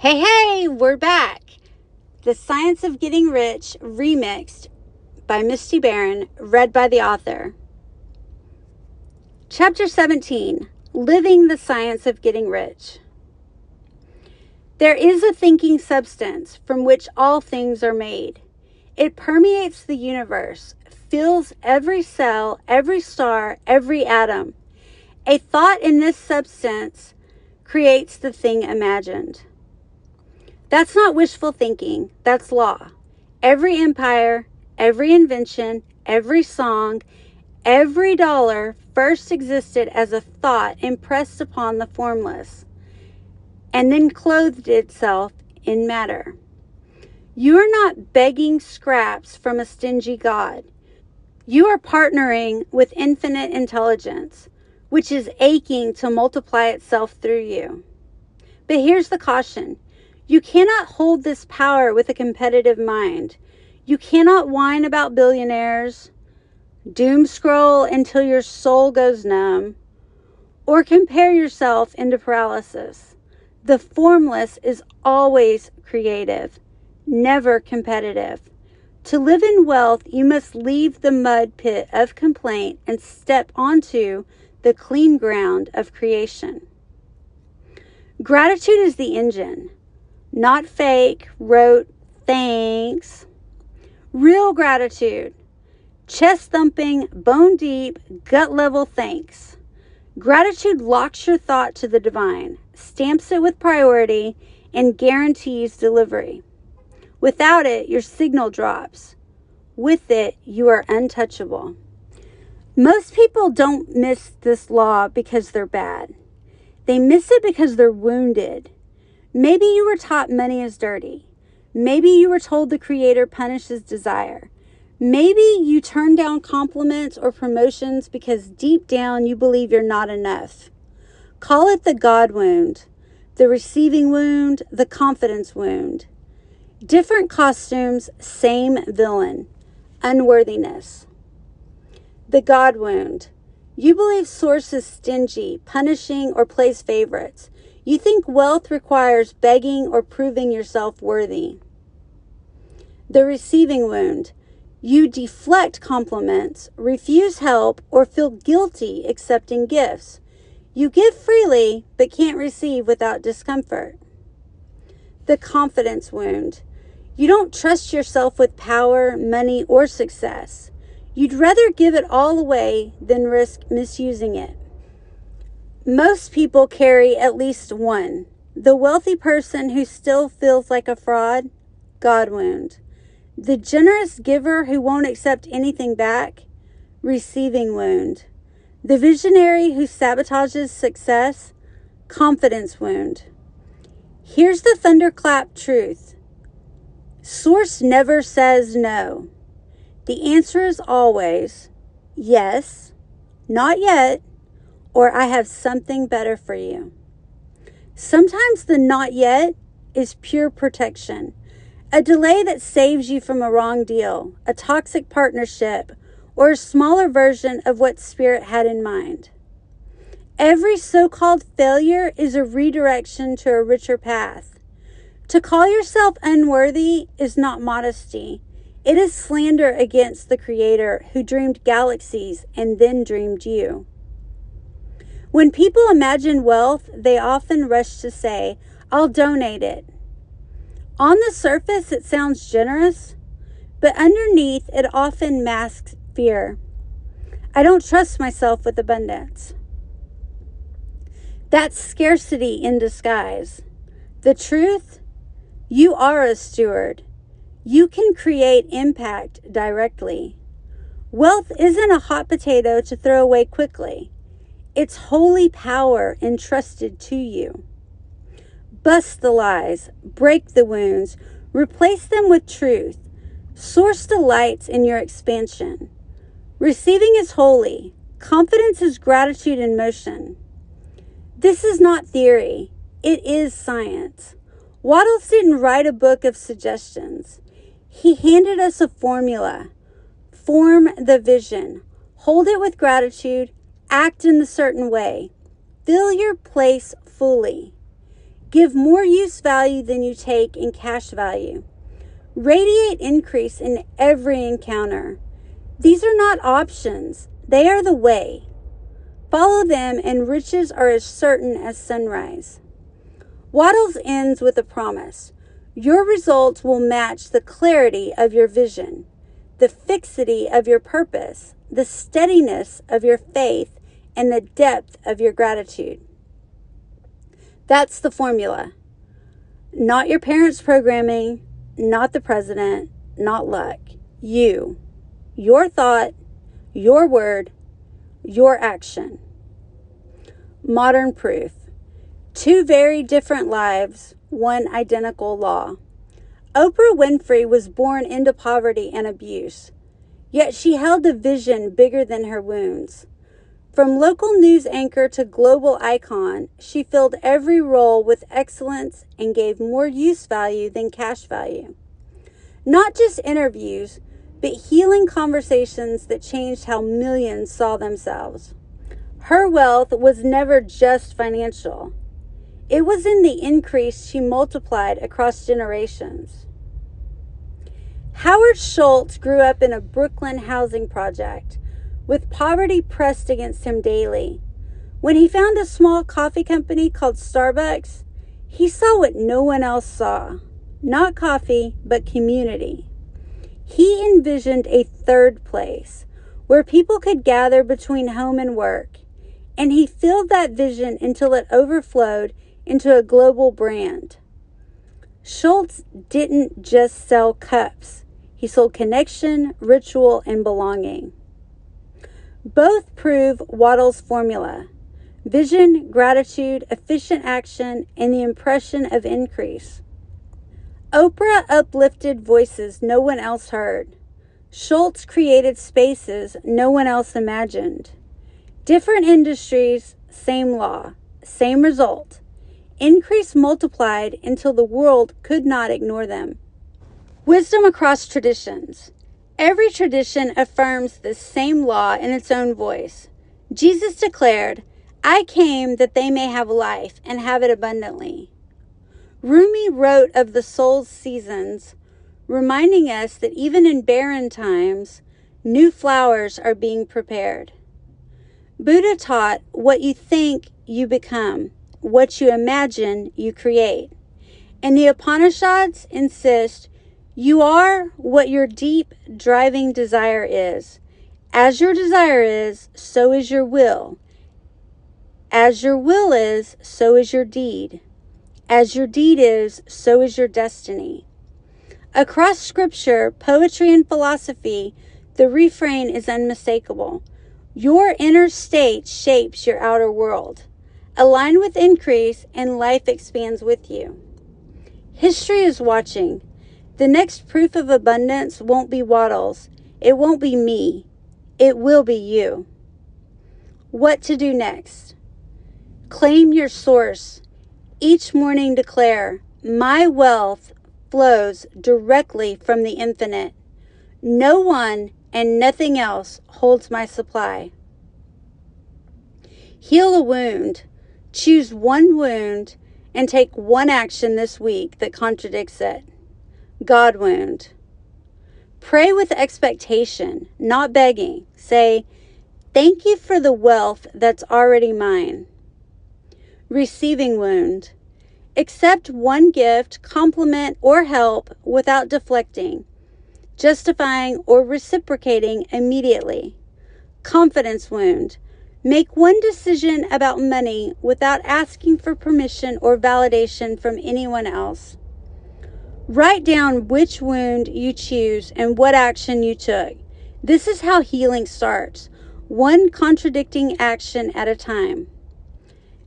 Hey, we're back. The Science of Getting Rich, remixed by Misty Barron, read by the author. Chapter 17, Living the Science of Getting Rich. There is a thinking substance from which all things are made. It permeates the universe, fills every cell, every star, every atom. A thought in this substance creates the thing imagined. That's not wishful thinking, that's law. Every empire, every invention, every song, every dollar first existed as a thought impressed upon the formless, and then clothed itself in matter. You are not begging scraps from a stingy God. You are partnering with infinite intelligence, which is aching to multiply itself through you. But here's the caution. You cannot hold this power with a competitive mind. You cannot whine about billionaires, doomscroll until your soul goes numb, or compare yourself into paralysis. The formless is always creative, never competitive. To live in wealth, you must leave the mud pit of complaint and step onto the clean ground of creation. Gratitude is the engine. Not fake, rote, thanks. Real gratitude. Chest thumping, bone deep, gut level thanks. Gratitude locks your thought to the divine, stamps it with priority, and guarantees delivery. Without it, your signal drops. With it, you are untouchable. Most people don't miss this law because they're bad. They miss it because they're wounded. Maybe you were taught money is dirty. Maybe you were told the Creator punishes desire. Maybe you turn down compliments or promotions because deep down you believe you're not enough. Call it the God wound, the receiving wound, the confidence wound. Different costumes, same villain, unworthiness. The God wound. You believe Source is stingy, punishing, or plays favorites. You think wealth requires begging or proving yourself worthy. The receiving wound. You deflect compliments, refuse help, or feel guilty accepting gifts. You give freely, but can't receive without discomfort. The confidence wound. You don't trust yourself with power, money, or success. You'd rather give it all away than risk misusing it. Most people carry at least one. The wealthy person who still feels like a fraud, God wound. The generous giver who won't accept anything back, receiving wound. The visionary who sabotages success, confidence wound. Here's the thunderclap truth. Source never says no. The answer is always yes, not yet, or I have something better for you. Sometimes the not yet is pure protection, a delay that saves you from a wrong deal, a toxic partnership, or a smaller version of what Spirit had in mind. Every so-called failure is a redirection to a richer path. To call yourself unworthy is not modesty. It is slander against the Creator who dreamed galaxies and then dreamed you. When people imagine wealth, they often rush to say, I'll donate it. On the surface, it sounds generous, but underneath, it often masks fear. I don't trust myself with abundance. That's scarcity in disguise. The truth, you are a steward. You can create impact directly. Wealth isn't a hot potato to throw away quickly. It's holy power entrusted to you. Bust the lies, break the wounds, replace them with truth. Source delights in your expansion. Receiving is holy. Confidence is gratitude in motion. This is not theory. It is science. Waddles didn't write a book of suggestions. He handed us a formula. Form the vision. Hold it with gratitude. Act in a certain way. Fill your place fully. Give more use value than you take in cash value. Radiate increase in every encounter. These are not options. They are the way. Follow them and riches are as certain as sunrise. Waddles ends with a promise. Your results will match the clarity of your vision, the fixity of your purpose, the steadiness of your faith, and the depth of your gratitude. That's the formula. Not your parents' programming, not the president, not luck. You, your thought, your word, your action. Modern proof. 2 very different lives, 1 identical law. Oprah Winfrey was born into poverty and abuse, yet she held a vision bigger than her wounds. From local news anchor to global icon, she filled every role with excellence and gave more use value than cash value. Not just interviews, but healing conversations that changed how millions saw themselves. Her wealth was never just financial. It was in the increase she multiplied across generations. Howard Schultz grew up in a Brooklyn housing project, with poverty pressed against him daily. When he found a small coffee company called Starbucks, he saw what no one else saw. Not coffee, but community. He envisioned a third place, where people could gather between home and work, and he filled that vision until it overflowed into a global brand. Schultz didn't just sell cups. He sold connection, ritual, and belonging. Both prove Waddle's formula: vision, gratitude, efficient action, and the impression of increase. Oprah uplifted voices no one else heard. Schultz created spaces no one else imagined. Different industries, same law, same result. Increase multiplied until the world could not ignore them. Wisdom across traditions. Every tradition affirms the same law in its own voice. Jesus declared, "I came that they may have life and have it abundantly." Rumi wrote of the soul's seasons, reminding us that even in barren times, new flowers are being prepared. Buddha taught, what you think, you become. What you imagine, you create. And the Upanishads insist, you are what your deep driving desire is. As your desire is, so is your will. As your will is, so is your deed. As your deed is, so is your destiny. Across scripture, poetry, and philosophy, the refrain is unmistakable. Your inner state shapes your outer world. Align with increase, and life expands with you. History is watching. The next proof of abundance won't be Waddles. It won't be me. It will be you. What to do next? Claim your source. Each morning declare, my wealth flows directly from the infinite. No one and nothing else holds my supply. Heal a wound. Choose one wound and take one action this week that contradicts it. God wound. Pray with expectation, not begging. Say, thank you for the wealth that's already mine. Receiving wound. Accept one gift, compliment, or help without deflecting, justifying, or reciprocating immediately. Confidence wound. Make one decision about money without asking for permission or validation from anyone else. Write down which wound you choose and what action you took. This is how healing starts, one contradicting action at a time.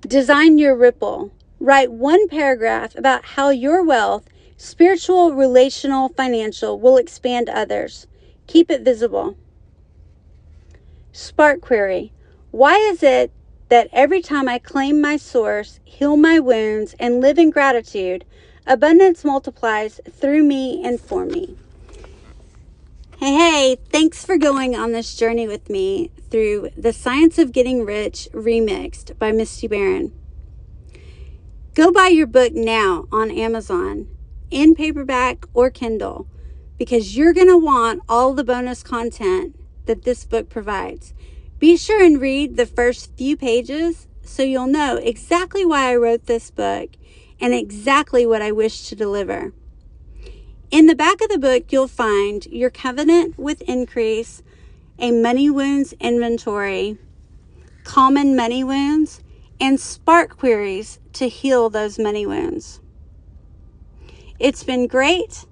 Design your ripple. Write one paragraph about how your wealth, spiritual, relational, financial, will expand others. Keep it visible. Spark query. Why is it that every time I claim my source, heal my wounds, and live in gratitude, abundance multiplies through me and for me? Hey, thanks for going on this journey with me through The Science of Getting Rich Remixed by Misty Baron. Go buy your book now on Amazon, in paperback or Kindle, because you're going to want all the bonus content that this book provides. Be sure and read the first few pages so you'll know exactly why I wrote this book and exactly what I wish to deliver. In the back of the book, you'll find your covenant with increase, a money wounds inventory, common money wounds, and spark queries to heal those money wounds. It's been great.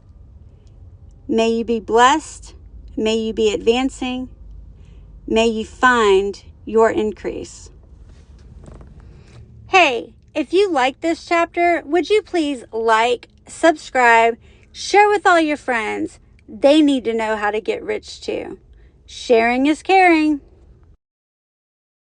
May you be blessed. May you be advancing. May you find your increase. Hey, if you like this chapter, would you please like, subscribe, share with all your friends? They need to know how to get rich too. Sharing is caring.